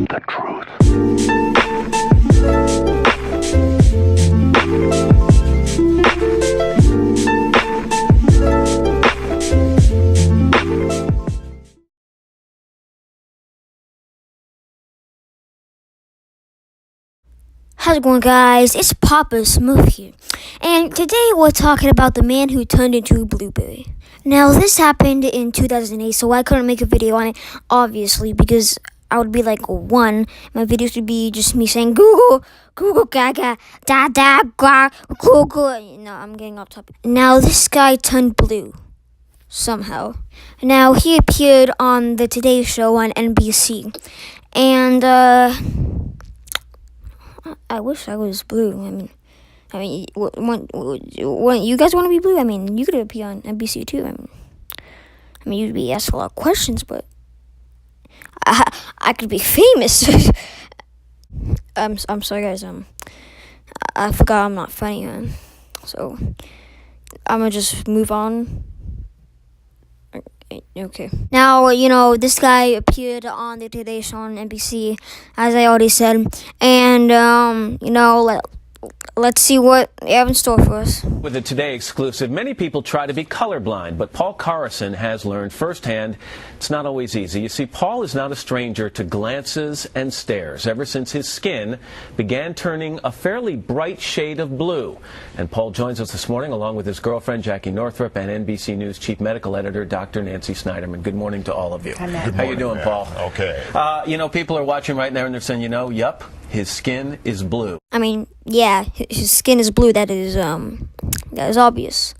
the truth. How's it going, guys? It's Papa Smooth here, and today we're talking about the man who turned into a blueberry. Now, this happened in 2008, so I couldn't make a video on it, obviously, because I would be like, one, my videos would be just me saying, Google, gaga, da, gra, Google. No, I'm getting off topic. Now, this guy turned blue, somehow. Now, he appeared on the Today Show on NBC, and, I wish I was blue. I mean, when you guys want to be blue? I mean, you could appear on NBC too. I mean, you'd be asked a lot of questions, but I could be famous. I'm sorry, guys. I forgot I'm not funny, so I'm gonna just move on. Okay. Now, this guy appeared on the Today Show on NBC, as I already said, and, let's see what they have in store for us. With a Today exclusive, many people try to be colorblind, but Paul Carrison has learned firsthand it's not always easy. You see, Paul is not a stranger to glances and stares ever since his skin began turning a fairly bright shade of blue. And Paul joins us this morning along with his girlfriend, Jackie Northrup, and NBC News Chief Medical Editor, Dr. Nancy Snyderman. Good morning to all of you. Good morning, How you doing, man? Paul? Okay. People are watching right now and they're saying, yup, his skin is blue. I mean, yeah, his skin is blue. That is obvious.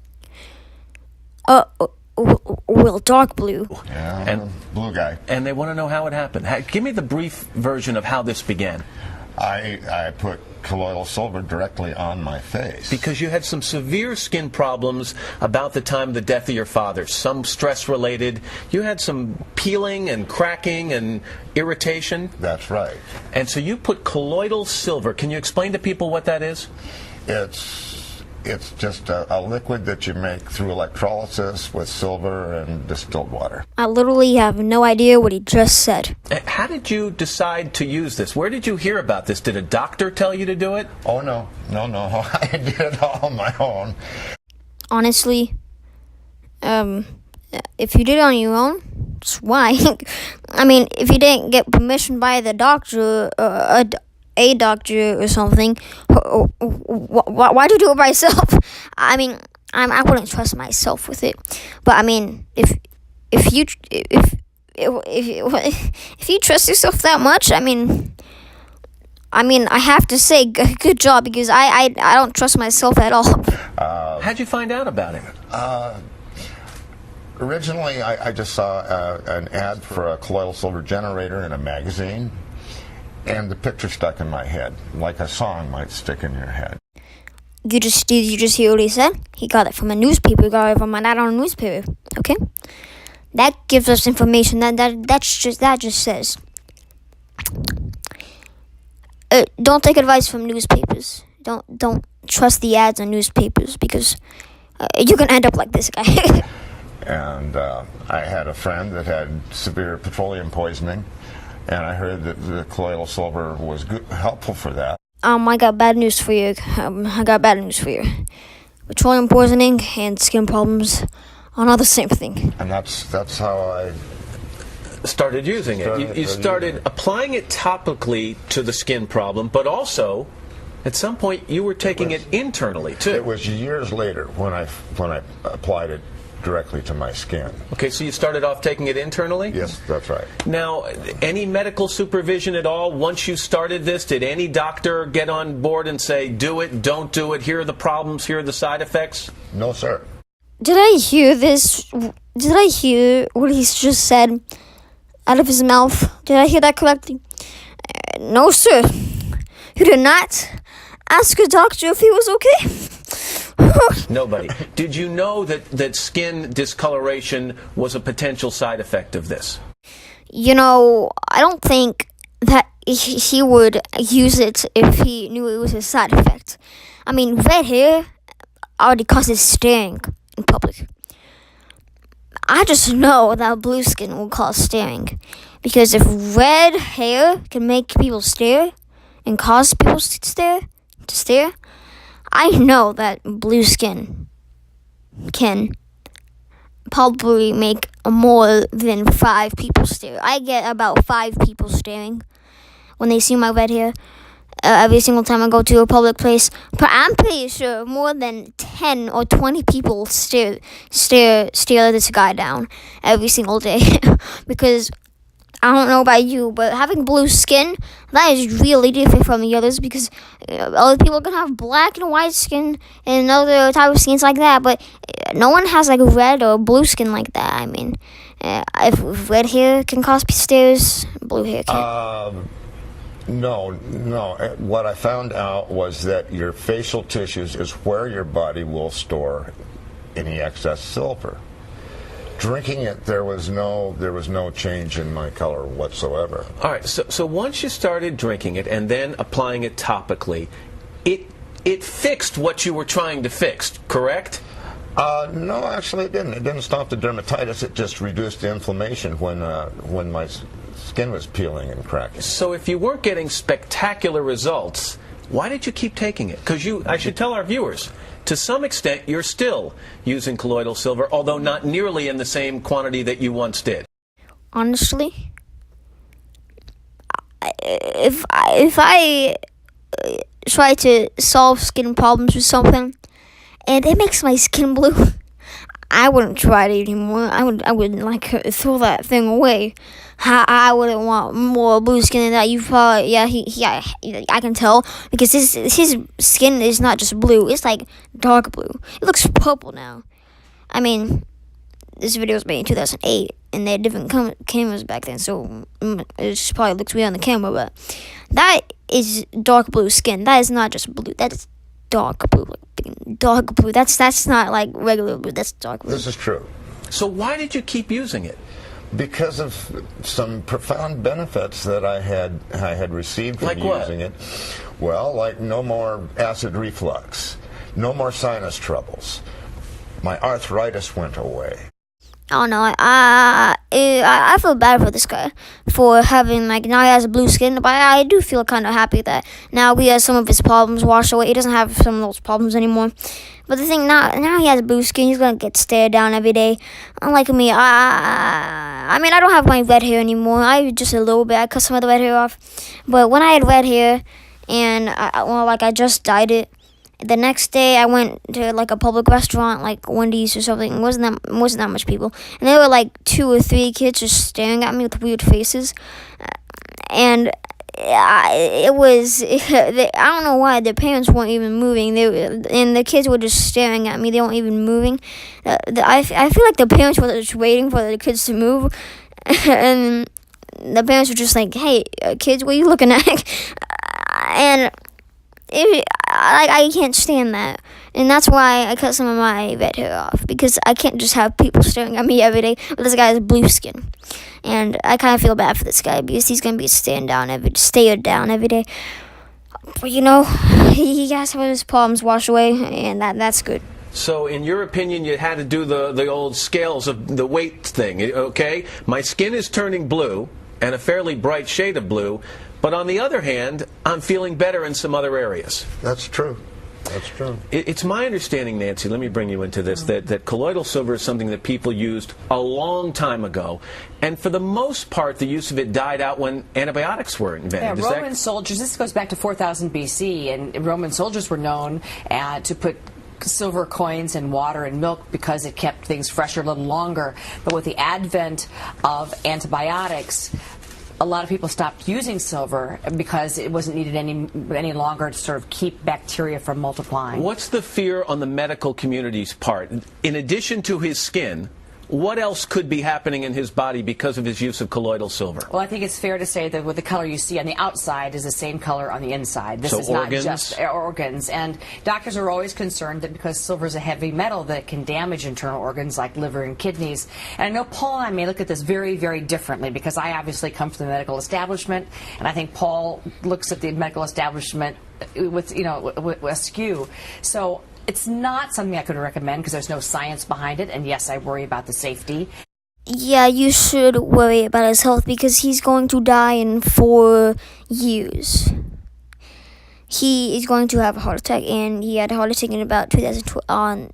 Well, dark blue. Yeah, And- blue guy. And they want to know how it happened. Give me the brief version of how this began. I put colloidal silver directly on my face. Because you had some severe skin problems about the time of the death of your father, some stress-related. You had some peeling and cracking and irritation. That's right. And so you put colloidal silver. Can you explain to people what that is? It's just a liquid that you make through electrolysis with silver and distilled water. I literally have no idea what he just said. How did you decide to use this? Where did you hear about this? Did a doctor tell you to do it? Oh, no. I did it all on my own. Honestly, if you did it on your own, it's why. I mean, if you didn't get permission by the doctor, a doctor or something, why'd you do it by yourself? I mean, I wouldn't trust myself with it. But I mean, if you trust yourself that much, I mean, I have to say, good job, because I don't trust myself at all. How'd you find out about it? Originally, I just saw an ad for a colloidal silver generator in a magazine, and the picture stuck in my head, like a song might stick in your head. Did you just hear what he said? He got it from a newspaper. He got it from an ad on a newspaper. Okay, that gives us information. That just says, don't take advice from newspapers. Don't trust the ads on newspapers, because you're gonna end up like this guy. And I had a friend that had severe petroleum poisoning, and I heard that the colloidal silver was helpful for that. I got bad news for you. Petroleum poisoning and skin problems are not the same thing. And that's how I Started using it. You started applying it topically to the skin problem, but also, at some point, you were taking it internally, too. It was years later when I applied it directly to my skin. Okay, so you started off taking it internally? Yes, that's right. Now, any medical supervision at all once you started this? Did any doctor get on board and say, do it, don't do it, here are the problems, here are the side effects? No, sir. Did I hear this? Did I hear what he's just said out of his mouth? Did I hear that correctly? No, sir. You did not ask a doctor if he was okay? Nobody. Did you know that skin discoloration was a potential side effect of this? I don't think that he would use it if he knew it was a side effect. I mean, red hair already causes staring in public. I just know that blue skin will cause staring. Because if red hair can make people stare and cause people to stare, I know that blue skin can probably make more than 5 people stare. I get about 5 people staring when they see my red hair every single time I go to a public place. But I'm pretty sure more than 10 or 20 people stare this guy down every single day. Because I don't know about you, but having blue skin, that is really different from the others, because other people can have black and white skin and other type of skins like that, but no one has like red or blue skin like that. I mean, if red hair can cause stares, blue hair can. No. What I found out was that your facial tissues is where your body will store any excess silver. Drinking it, there was no change in my color whatsoever. All right, so once you started drinking it and then applying it topically, it fixed what you were trying to fix, correct? No, actually it didn't. It didn't stop the dermatitis. It just reduced the inflammation when my skin was peeling and cracking. So if you weren't getting spectacular results, why did you keep taking it? Because I should tell our viewers, to some extent, you're still using colloidal silver, although not nearly in the same quantity that you once did. Honestly, if I try to solve skin problems with something and it makes my skin blue, I wouldn't try it anymore. I would like throw that thing away. I wouldn't want more blue skin than that. You probably, I can tell, because his skin is not just blue. It's like dark blue. It looks purple now. I mean, this video was made in 2008, and they had different cameras back then, so it just probably looks weird on the camera, but that is dark blue skin. That is not just blue. That is dark blue. Dark blue. That's not like regular blue. That's dark blue. This is true. So why did you keep using it? Because of some profound benefits that I had received from using it. Well, like no more acid reflux, no more sinus troubles. My arthritis went away. I don't know. I feel bad for this guy for having, like, now he has blue skin, but I do feel kind of happy that now he has some of his problems washed away. He doesn't have some of those problems anymore. But the thing, now he has blue skin, he's gonna get stared down every day. Unlike me, I mean, I don't have my red hair anymore. I just a little bit. I cut some of the red hair off. But when I had red hair, and I just dyed it, the next day I went to like a public restaurant, like Wendy's or something. It wasn't that much people, and there were like 2 or 3 kids just staring at me with weird faces, and it was I don't know why their parents weren't even moving. And the kids were just staring at me. They weren't even moving. I feel like the parents were just waiting for the kids to move, and the parents were just like, "Hey, kids, what are you looking at?" And I can't stand that, and that's why I cut some of my red hair off, because I can't just have people staring at me every day. But this guy has blue skin, and I kind of feel bad for this guy because he's gonna be stared down every day. But you know, he has some of his problems washed away, and that's good. So, in your opinion, you had to do the old scales of the weight thing, okay? My skin is turning blue, and a fairly bright shade of blue. But on the other hand, I'm feeling better in some other areas. That's true. That's true. It's my understanding, Nancy, let me bring you into this, that colloidal silver is something that people used a long time ago. And for the most part, the use of it died out when antibiotics were invented. Yeah, Roman soldiers, this goes back to 4000 BC, and Roman soldiers were known to put silver coins in water and milk because it kept things fresher a little longer. But with the advent of antibiotics, a lot of people stopped using silver because it wasn't needed any longer to sort of keep bacteria from multiplying. What's the fear on the medical community's part? In addition to his skin, what else could be happening in his body because of his use of colloidal silver? Well, I think it's fair to say that with the color you see on the outside is the same color on the inside. This is organs? Not just organs. And doctors are always concerned that because silver is a heavy metal that can damage internal organs like liver and kidneys. And I know Paul and I may look at this very, very differently because I obviously come from the medical establishment, and I think Paul looks at the medical establishment with askew. So it's not something I could recommend because there's no science behind it, and yes, I worry about the safety. yeah, you should worry about his health because he's going to die in 4 years. He is going to have a heart attack, and he had a heart attack in about 2012. I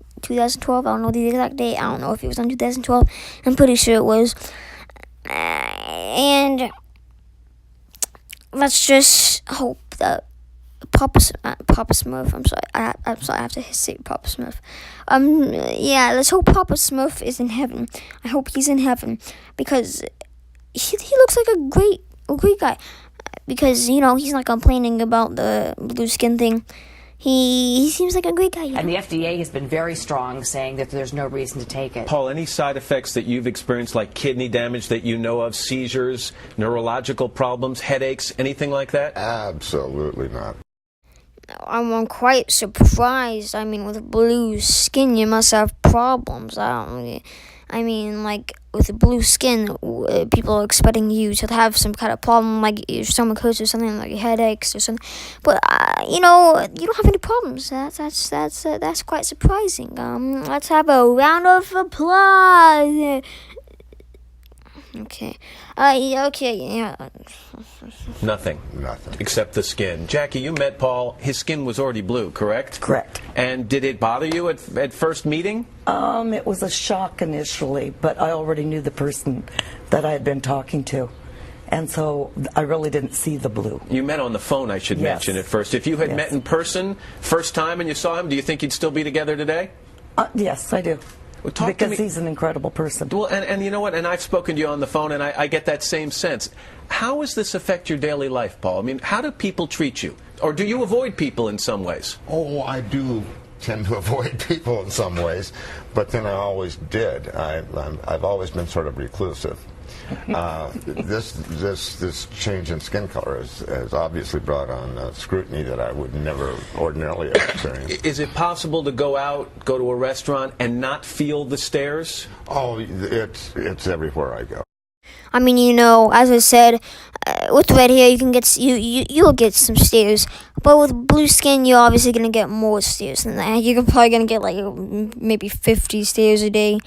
don't know the exact date. I don't know if it was on 2012. I'm pretty sure it was. And let's just hope that Papa Smurf. I'm sorry. I'm sorry. I have to say Papa Smurf. Yeah. Let's hope Papa Smurf is in heaven. I hope he's in heaven because he looks like a great guy. Because he's not complaining about the blue skin thing. He seems like a great guy. And the FDA has been very strong, saying that there's no reason to take it. Paul, any side effects that you've experienced, like kidney damage that you know of, seizures, neurological problems, headaches, anything like that? Absolutely not. I'm quite surprised. I mean, with blue skin, you must have problems. With blue skin, people are expecting you to have some kind of problem, like your stomach hurts or something, like headaches or something. But you don't have any problems. That's quite surprising. Let's have a round of applause. Okay. Yeah. Nothing. Except the skin. Jackie, you met Paul. His skin was already blue, correct? Correct. And did it bother you at first meeting? It was a shock initially, but I already knew the person that I had been talking to. And so I really didn't see the blue. You met on the phone, I should mention, at first. If you had met in person, first time, and you saw him, do you think you'd still be together today? Yes, I do. Well, because he's an incredible person. Well, and you know what? And I've spoken to you on the phone, and I get that same sense. How does this affect your daily life, Paul? I mean, how do people treat you? Or do you avoid people in some ways? Oh, I do tend to avoid people in some ways, but then I always did. I've always been sort of reclusive. This change in skin color has obviously brought on scrutiny that I would never ordinarily have experienced. Is it possible to go to a restaurant and not feel the stares? Oh, it's everywhere I go. I mean, as I said, with red hair, you can get you'll get some stares, but with blue skin, you're obviously gonna get more stares than that. You're probably gonna get like maybe 50 stares a day.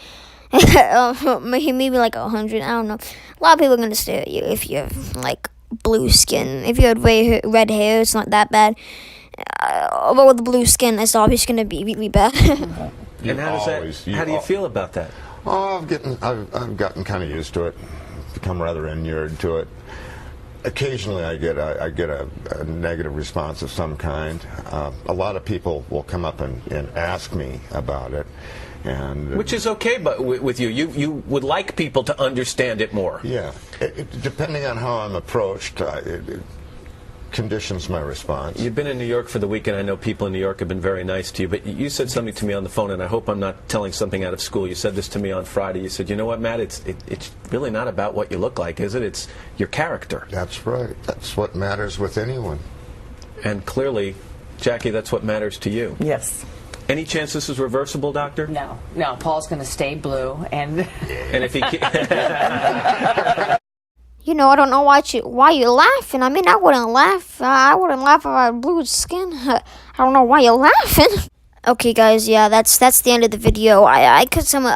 Maybe like 100. I don't know. A lot of people are gonna stare at you if you have like blue skin. If you had red hair, it's not that bad. But with blue skin, it's obviously gonna be really bad. And how do you feel about that? Oh, I've gotten kind of used to it. Become rather inured to it. Occasionally, I get a negative response of some kind. A lot of people will come up and ask me about it. Which is okay, but with you, you would like people to understand it more. Yeah, depending on how I'm approached, it conditions my response. You've been in New York for the weekend. I know people in New York have been very nice to you, but you said something to me on the phone, and I hope I'm not telling something out of school. You said this to me on Friday. You said, "You know what, Matt? It's really not about what you look like, is it? It's your character." That's right. That's what matters with anyone. And clearly, Jackie, that's what matters to you. Yes. Any chance this is reversible, Doctor? No. Paul's going to stay blue, and if he I don't know why you're laughing. I mean, I wouldn't laugh. I wouldn't laugh if I had blue skin. I don't know why you're laughing. Okay, guys. Yeah, that's the end of the video. I cut some of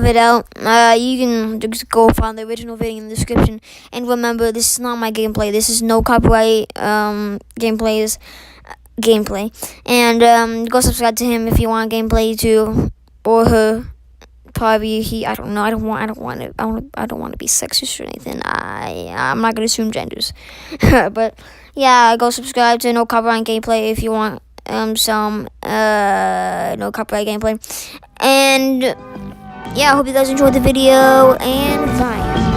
it out. You can just go find the original video in the description. And remember, this is not my gameplay. This is no copyright gameplay. And go subscribe to him if you want gameplay too, or her. Probably he. I don't know. I don't want to be sexist or anything. I'm not gonna assume genders. But yeah, go subscribe to No Copyright Gameplay if you want some No Copyright Gameplay. And yeah, I hope you guys enjoyed the video, and bye.